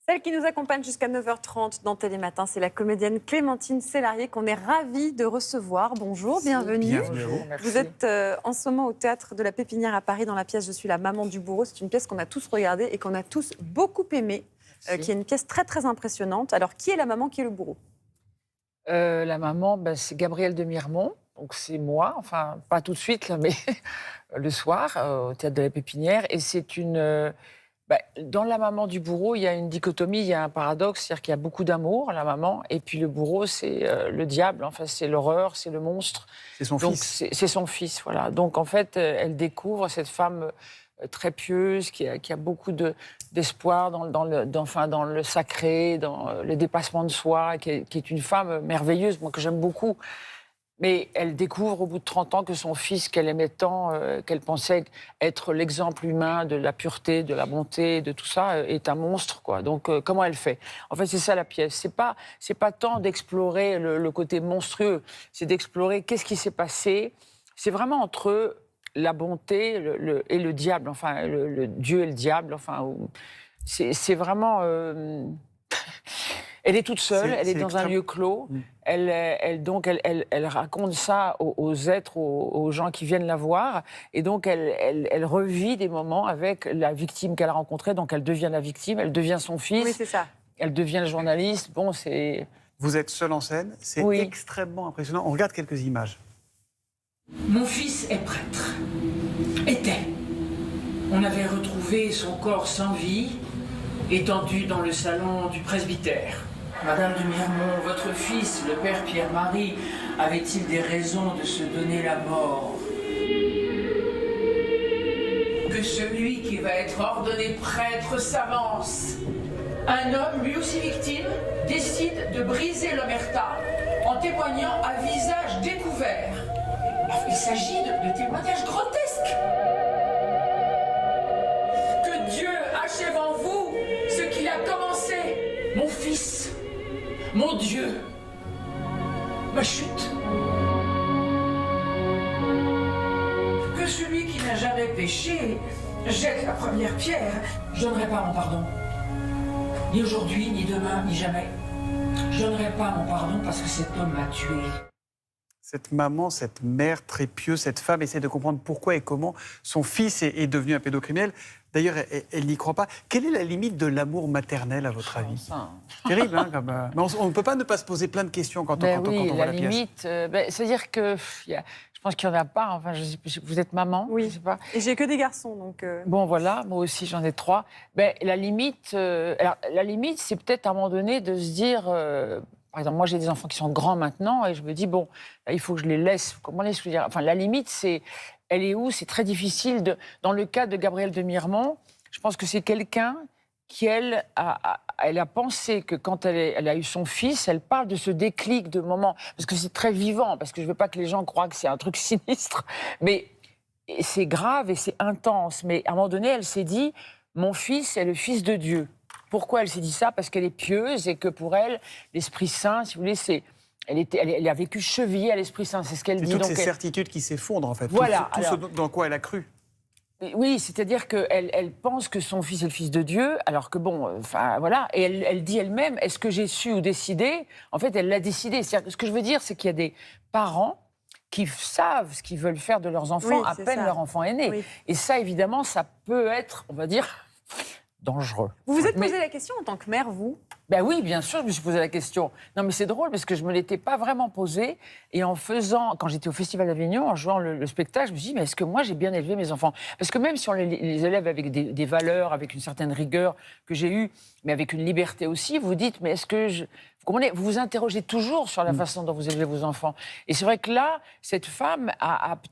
Celle qui nous accompagne jusqu'à 9h30 dans Télématin, c'est la comédienne Clémentine Célarié qu'on est ravis de recevoir. Bonjour, bienvenue. Bonjour, Vous êtes en ce moment au Théâtre de la Pépinière à Paris dans la pièce « Je suis la maman du bourreau ». C'est une pièce qu'on a tous regardée et qu'on a tous beaucoup aimée, qui est une pièce très très impressionnante. Alors, qui est la maman, qui est le bourreau? La maman, c'est Gabrielle de Mirmont. Donc c'est moi, enfin pas tout de suite, là, mais le soir, au Théâtre de la Pépinière. Et c'est une... dans la maman du bourreau, il y a une dichotomie, il y a un paradoxe, c'est-à-dire qu'il y a beaucoup d'amour, la maman, et puis le bourreau, c'est le diable, enfin c'est l'horreur, c'est le monstre. C'est son Donc, fils. c'est son fils, voilà. Donc en fait, elle découvre cette femme très pieuse, qui a beaucoup d'espoir dans le sacré, dans le dépassement de soi, qui est une femme merveilleuse, moi que j'aime beaucoup. Mais elle découvre au bout de 30 ans que son fils, qu'elle aimait tant, qu'elle pensait être l'exemple humain de la pureté, de la bonté, de tout ça, est un monstre, quoi. Donc, comment elle fait? En fait, c'est ça la pièce. C'est pas tant d'explorer le côté monstrueux, c'est d'explorer qu'est-ce qui s'est passé. C'est vraiment entre la bonté et le diable, enfin, le Dieu et le diable, enfin, c'est vraiment... Elle est toute seule, elle est dans un lieu clos. Elle raconte ça aux êtres, aux gens qui viennent la voir. Et donc, elle revit des moments avec la victime qu'elle a rencontrée. Donc, elle devient la victime, elle devient son fils. Oui, c'est ça. Elle devient le journaliste. Bon, c'est... Vous êtes seule en scène, c'est extrêmement impressionnant. On regarde quelques images. Mon fils est prêtre. Était. On avait retrouvé son corps sans vie, étendu dans le salon du presbytère. Madame de Mirmont, votre fils, le père Pierre-Marie, avait-il des raisons de se donner la mort? Que celui qui va être ordonné prêtre s'avance. Un homme, lui aussi victime, décide de briser l'omerta en témoignant à visage découvert. Il s'agit de témoignages grotesques. Que Dieu achève en vous ce qu'il a commencé. Mon fils, mon Dieu, ma chute. Que celui qui n'a jamais péché jette la première pierre. Je donnerai pas mon pardon. Ni aujourd'hui, ni demain, ni jamais. Je donnerai pas mon pardon parce que cet homme m'a tué. Cette maman, cette mère très pieuse, cette femme essaie de comprendre pourquoi et comment son fils est devenu un pédocriminel. D'ailleurs, elle n'y croit pas. Quelle est la limite de l'amour maternel, à votre avis? C'est terrible, hein, comme, mais on ne peut pas ne pas se poser plein de questions quand on voit la limite, pièce. c'est-à-dire que je pense qu'il n'y en a pas. Enfin, vous êtes maman, Oui. je sais pas. Et j'ai que des garçons, donc... Bon, voilà, moi aussi j'en ai 3. La limite, c'est peut-être à un moment donné de se dire... par exemple, moi j'ai des enfants qui sont grands maintenant et je me dis, bon, là, il faut que je les laisse. Comment je veux dire? Enfin, la limite, elle est où? C'est très difficile. Dans le cas de Gabrielle de Mirmont, je pense que c'est quelqu'un qui, elle a pensé que quand elle a eu son fils, elle parle de ce déclic de moment, parce que c'est très vivant, parce que je ne veux pas que les gens croient que c'est un truc sinistre, mais c'est grave et c'est intense. Mais à un moment donné, elle s'est dit, mon fils est le fils de Dieu. Pourquoi elle s'est dit ça? Parce qu'elle est pieuse et que pour elle, l'Esprit Saint, si vous voulez, elle a vécu chevillée à l'Esprit Saint, c'est ce qu'elle dit. C'est toutes ces certitudes qui s'effondrent, en fait. Voilà, tout ce dans quoi elle a cru. Oui, c'est-à-dire qu'elle pense que son fils est le fils de Dieu, alors que bon, enfin voilà, et elle dit elle-même, est-ce que j'ai su ou décidé? En fait, elle l'a décidé. Ce que je veux dire, c'est qu'il y a des parents qui savent ce qu'ils veulent faire de leurs enfants à peine leur enfant est né. Oui. Et ça, évidemment, ça peut être, on va dire, dangereux. Vous vous êtes posé la question en tant que mère, vous? Ben oui, bien sûr, je me suis posé la question. Non, mais c'est drôle parce que je ne me l'étais pas vraiment posée. Et en faisant, quand j'étais au Festival d'Avignon, en jouant le spectacle, je me suis dit, mais est-ce que moi, j'ai bien élevé mes enfants? Parce que même si on les élève avec des valeurs, avec une certaine rigueur que j'ai eue, mais avec une liberté aussi, vous dites, mais est-ce que vous comprenez, vous vous interrogez toujours sur la façon dont vous élevez vos enfants. Et c'est vrai que là, cette femme,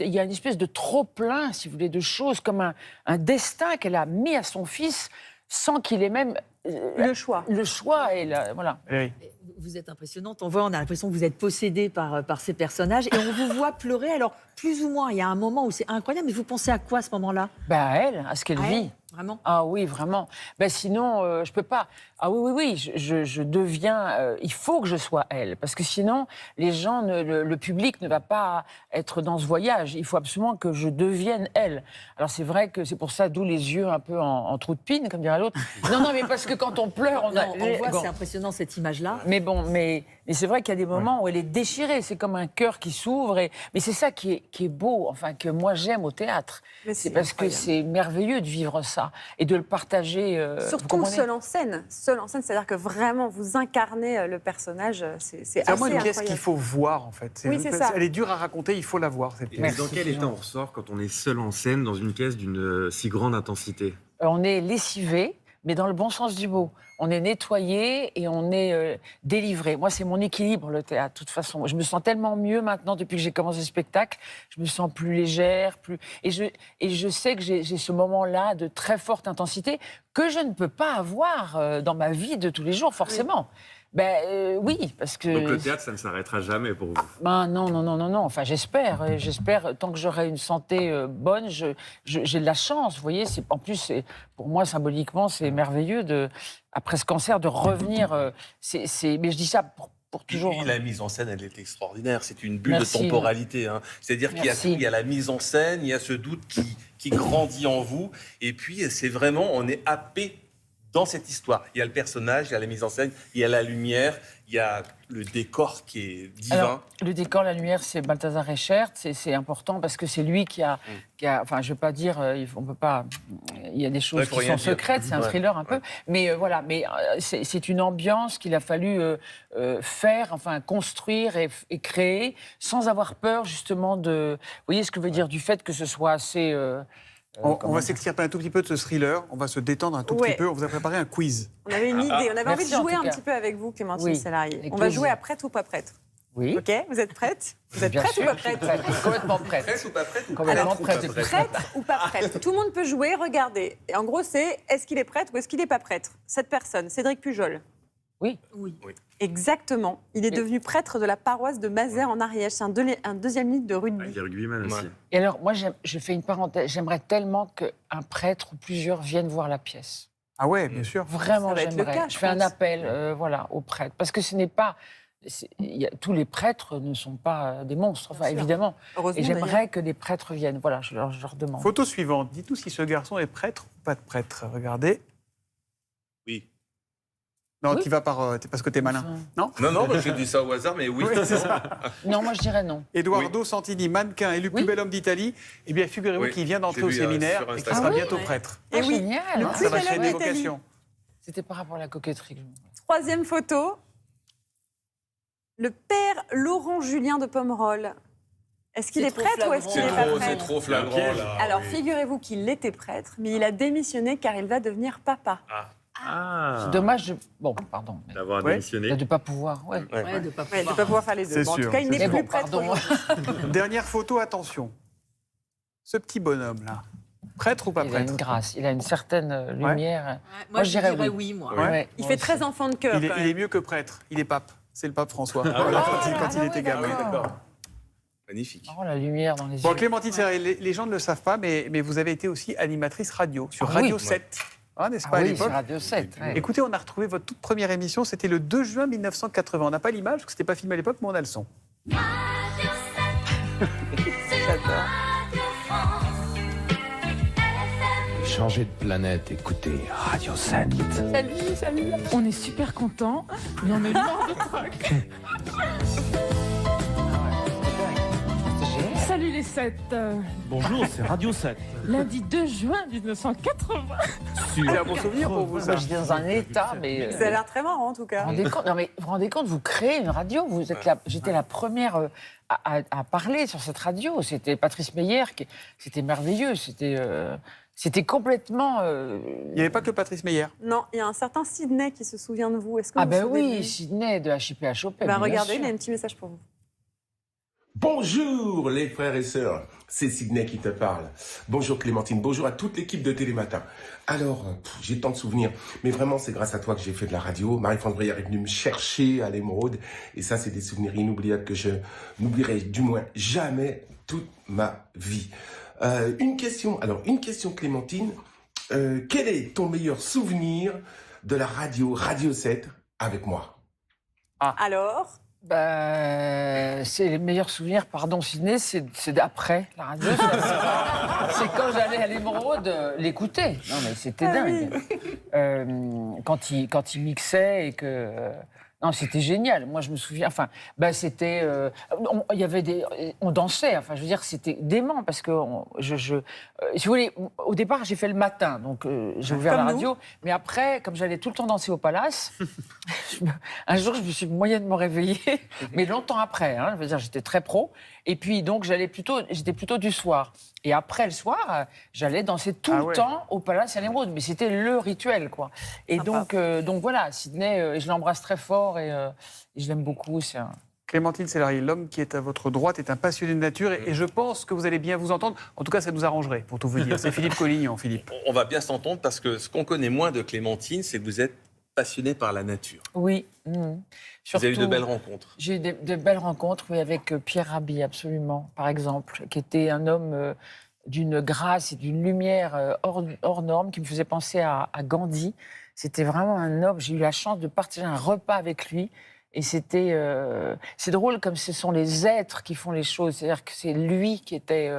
il y a une espèce de trop-plein, si vous voulez, de choses, comme un destin qu'elle a mis à son fils, sans qu'il ait même le choix. Le choix, voilà. Oui. Vous êtes impressionnante. On a l'impression que vous êtes possédée par ces personnages. Et on vous voit pleurer. Alors, plus ou moins, il y a un moment où c'est incroyable. Mais vous pensez à quoi à ce moment-là? À elle, à ce qu'elle vit. Vraiment? Ah oui, vraiment. Ben sinon, je peux pas. Ah oui, je deviens. Il faut que je sois elle, parce que sinon, les gens, le public ne va pas être dans ce voyage. Il faut absolument que je devienne elle. Alors c'est vrai que c'est pour ça, d'où les yeux un peu en trou de pine, comme dirait l'autre. Non, mais parce que quand on pleure, On voit, bon. c'est impressionnant cette image-là. Mais bon, mais c'est vrai qu'il y a des moments où elle est déchirée. C'est comme un cœur qui s'ouvre. Mais c'est ça qui est beau, enfin que moi j'aime au théâtre. Mais C'est parce que c'est merveilleux de vivre ça et de le partager. Vous Surtout comprenez seul en scène. Seul en scène, c'est-à-dire que vraiment vous incarnez le personnage. C'est assez vraiment une pièce incroyable. qu'il faut voir, en fait. Oui, c'est ça. Elle est dure à raconter, il faut la voir, cette Et pièce. dans quel état on ressort quand on est seul en scène dans une pièce d'une si grande intensité? On est lessivé, mais dans le bon sens du mot. On est nettoyé et on est délivré. Moi, c'est mon équilibre, le théâtre, de toute façon. Je me sens tellement mieux maintenant, depuis que j'ai commencé le spectacle. Je me sens plus légère, Et je sais que j'ai ce moment-là de très forte intensité que je ne peux pas avoir dans ma vie de tous les jours, forcément. Oui, parce que... Donc le théâtre, ça ne s'arrêtera jamais pour vous? Ben non. Enfin, j'espère, tant que j'aurai une santé bonne, j'ai de la chance. Vous voyez, en plus, pour moi, symboliquement, c'est merveilleux après ce cancer, de revenir. Mais je dis ça pour toujours. Et la mise en scène, elle est extraordinaire. C'est une bulle Merci. de temporalité. Hein. C'est-à-dire qu'il y a tout. Il y a la mise en scène, il y a ce doute qui grandit en vous. Et puis, c'est vraiment, on est happé dans cette histoire. Il y a le personnage, il y a la mise en scène, il y a la lumière, il y a le décor qui est divin. Alors, le décor, la lumière, c'est Balthazar Reichert. C'est important parce que c'est lui qui a enfin, je ne veux pas dire, on peut pas. Il y a des choses qui sont secrètes, c'est un thriller un peu. Mais voilà, c'est une ambiance qu'il a fallu faire, enfin construire et créer, sans avoir peur justement de. Vous voyez ce que je veux dire, du fait que ce soit assez. On va s'extirper un tout petit peu de ce thriller, on va se détendre un tout petit peu. On vous a préparé un quiz. On avait une idée, on avait envie de Merci, en jouer tout un cas. petit peu avec vous, Clémentine Oui, Salarié. avec On va plaisir. jouer à prête ou pas prête. Oui. Ok, vous êtes prête? Vous êtes Bien prête sûr, ou pas je suis prête? Complètement prête. Prête ou pas prête? Complètement prête. Prête ou pas prête? Tout le monde peut jouer, regardez. Et en gros, c'est est-ce qu'il est prêt ou est-ce qu'il n'est pas prêtre? Cette personne, Cédric Pujol. Oui. Exactement. Il est devenu prêtre de la paroisse de Mazères en Ariège. C'est un deuxième litre de rugby. Il y a rugbyman aussi. Et alors, moi, je fais une parenthèse. J'aimerais tellement qu'un prêtre ou plusieurs viennent voir la pièce. Ah ouais, bien sûr. Vraiment, Ça va être le j'aimerais. cas, Je je fais un pense. appel voilà, aux prêtres. Parce que ce n'est pas... tous les prêtres ne sont pas des monstres, enfin, Bien sûr. évidemment. Heureusement, Et d'ailleurs. j'aimerais que des prêtres viennent. Voilà, je leur demande. Photo suivante. Dites-nous si ce garçon est prêtre ou pas de prêtre. Regardez. Oui. Non, Oui. tu vas parce que t'es malin. Non. Non, j'ai dit ça au hasard, mais oui. Oui, c'est ça. Non, moi, je dirais non. Eduardo Santini, mannequin, élu plus Oui. bel homme d'Italie. Eh bien, figurez-vous Oui, qu'il vient d'entrer j'ai au vu, séminaire sur et qu'il Instagram. sera Ah oui, bientôt ouais. prêtre. Et oui, génial. le Ah, plus Ça va bel créer homme des d'Italie. vocations. C'était par rapport à la coquetterie. Troisième photo. Le père Laurent Julien de Pomerol. Est-ce qu'il C'est est trop prêtre ou est-ce qu'il flagrant. n'est pas C'est prêtre? trop flagrant, là. Alors, figurez-vous qu'il était prêtre, mais il a démissionné car il va devenir papa. Ah, C'est dommage. Bon, pardon. Mais d'avoir Ouais. démissionné. de ne pas pouvoir. Ouais. Ouais, de pas Ouais, il ne pouvoir. peut pas pouvoir faire les deux. C'est Bon, en sûr, tout cas, il c'est n'est sûr. plus Mais bon, prêtre pardon. aujourd'hui. Dernière photo, attention. Ce petit bonhomme-là, prêtre ou pas Il a une prêtre? grâce, il a une certaine lumière. Ouais, Moi, je dirais oui. oui, moi. Ouais, Il moi fait aussi. très enfant de cœur. Il quand est même. mieux que prêtre. Il est pape. C'est le pape François. Voilà, quand il était gamin. d'accord. Magnifique. Oh, la lumière dans les Bon, yeux. Clémentine Serret, les gens ne le savent pas, mais vous avez été aussi animatrice radio sur Ah Radio oui. 7. Hein, n'est-ce Ah pas, à oui, l'époque c'est Radio 7. ouais. Écoutez, on a retrouvé votre toute première émission, c'était le 2 juin 1980. On n'a pas l'image, parce que c'était pas filmé à l'époque, mais on a le son. J'adore. Changer de planète, écoutez Radio 7. Salut. On est super contents, mais on est mort de trac. Salut les 7. Bonjour, c'est Radio 7. Lundi 2 juin 1980. C'est un bon souvenir pour vous, ça. Moi, j'étais dans un état, mais. Ça a l'air très marrant, en tout Vous cas. vous rendez compte, non, mais vous vous rendez compte, vous créez une radio, j'étais la première à parler sur cette radio. C'était Patrice Meyer, c'était merveilleux, c'était complètement. Il n'y avait pas que Patrice Meyer. Non, il y a un certain Sydney qui se souvient de vous. Est-ce que Ah vous ben vous souvenez de oui, lui Sydney de HIP à Chopin. Ben, bien regardez, sûr. il y a un petit message pour vous. Bonjour les frères et sœurs, c'est Sydney qui te parle. Bonjour Clémentine, bonjour à toute l'équipe de Télématin. Alors, j'ai tant de souvenirs, mais vraiment c'est grâce à toi que j'ai fait de la radio. Marie-France Breyer est venue me chercher à l'Émeraude, et ça c'est des souvenirs inoubliables que je n'oublierai du moins jamais toute ma vie. Une question Clémentine, quel est ton meilleur souvenir de la Radio 7 avec moi? Alors C'est les meilleurs souvenirs, pardon Sidney, c'est d'après la radio. C'est quand j'allais à l'Émeraude l'écouter. Non mais c'était dingue. Quand il mixait et que... non, c'était génial. Moi, je me souviens. Enfin, c'était. On dansait. Enfin, je veux dire, c'était dément parce que si vous voulez, au départ, j'ai fait le matin, donc j'ai ouvert la radio. Mais après, comme j'allais tout le temps danser au Palace, un jour, je me suis moyennement réveillée, mais longtemps après. Je veux dire, j'étais très pro. Et puis, donc, j'étais plutôt du soir. Et après le soir, j'allais danser tout le temps au Palace à l'Émeraude. Mais c'était le rituel, quoi. Et donc voilà, Sidney, je l'embrasse très fort et je l'aime beaucoup. Clémentine Sélarié, l'homme qui est à votre droite est un passionné de nature et je pense que vous allez bien vous entendre. En tout cas, ça nous arrangerait, pour tout vous dire. C'est Philippe Collignon, Philippe. On va bien s'entendre parce que ce qu'on connaît moins de Clémentine, c'est que vous êtes passionné par la nature. Oui. Vous avez eu de belles rencontres. J'ai eu de belles rencontres, oui, avec Pierre Rabhi, absolument, par exemple, qui était un homme d'une grâce et d'une lumière hors norme, qui me faisait penser à Gandhi. C'était vraiment un homme. J'ai eu la chance de partager un repas avec lui. Et c'est drôle comme ce sont les êtres qui font les choses. C'est-à-dire que c'est lui qui était...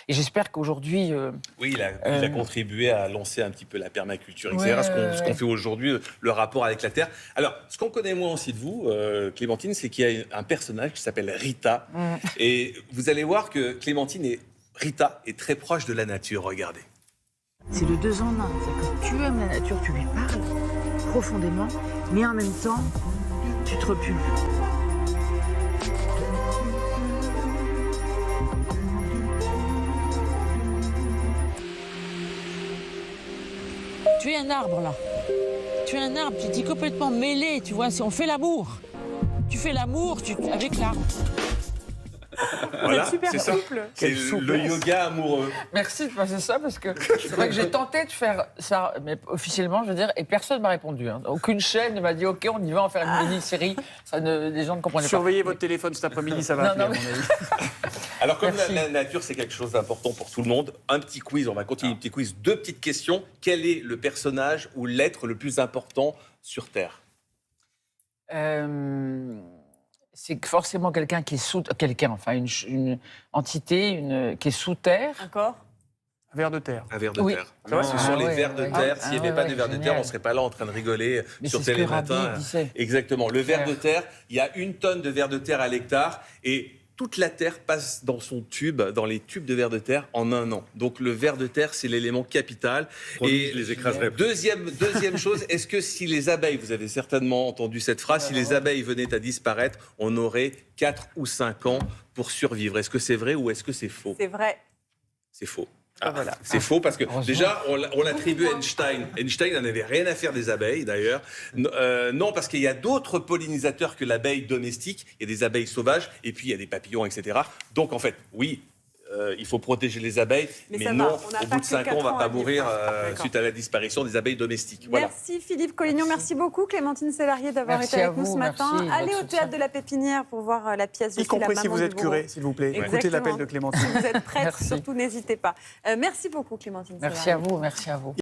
et j'espère qu'aujourd'hui... oui, il a contribué à lancer un petit peu la permaculture, etc. Ce qu'on fait aujourd'hui, le rapport avec la terre. Alors, ce qu'on connaît moins aussi de vous, Clémentine, c'est qu'il y a un personnage qui s'appelle Rita. Et vous allez voir que Rita est très proche de la nature. Regardez. C'est le 2 en 1. C'est-à-dire que tu aimes la nature, tu lui parles profondément, mais en même temps, tu te repules. Tu es un arbre, là. Tu es un arbre, tu dis complètement mêlé, tu vois, on fait l'amour. Tu fais l'amour avec l'arbre. Voilà, super c'est ça. C'est le yoga amoureux. Merci de passer ça, parce que c'est vrai que j'ai tenté de faire ça, mais officiellement, je veux dire, et personne ne m'a répondu. Aucune chaîne ne m'a dit « Ok, on y va, en faire une mini-série ». Les gens ne comprenaient pas. Surveillez votre téléphone cet après-midi, ça va appeler, à mon avis. Alors, comme la nature, c'est quelque chose d'important pour tout le monde, un petit quiz, on va continuer un petit quiz. 2 petites questions. Quel est le personnage ou l'être le plus important sur Terre? C'est forcément quelqu'un qui est sous... une entité qui est sous terre. D'accord. Un ver de terre. Un ver de terre. Ce sont les vers de terre. S'il n'y avait pas de vers de terre, on ne serait pas là en train de rigoler sur Télématin. Exactement. Le ver de terre, il y a 1 tonne de vers de terre à l'hectare et toute la terre passe dans son tube, dans les tubes de vers de terre, en 1 an. Donc le ver de terre, c'est l'élément capital. Et je les écraserai. Deuxième chose, est-ce que si les abeilles, vous avez certainement entendu cette phrase, si les abeilles venaient à disparaître, on aurait 4 ou 5 ans pour survivre? Est-ce que c'est vrai ou est-ce que c'est faux? C'est vrai. C'est faux. C'est faux parce que déjà, on l'attribue à Einstein. Einstein n'en avait rien à faire des abeilles, d'ailleurs. Non, parce qu'il y a d'autres pollinisateurs que l'abeille domestique. Il y a des abeilles sauvages et puis il y a des papillons, etc. Donc, en fait, oui, il faut protéger les abeilles, mais non, au bout de 5 ans, on ne va pas mourir suite à la disparition des abeilles domestiques. Voilà. Merci Philippe Collignon, merci beaucoup Clémentine Sélarié d'avoir été avec nous ce matin. Allez au Théâtre de la Pépinière pour voir la pièce. Y compris si vous êtes curé, s'il vous plaît. Écoutez l'appel de Clémentine. Si vous êtes prête, surtout n'hésitez pas. Merci beaucoup Clémentine Sélarié. Merci à vous.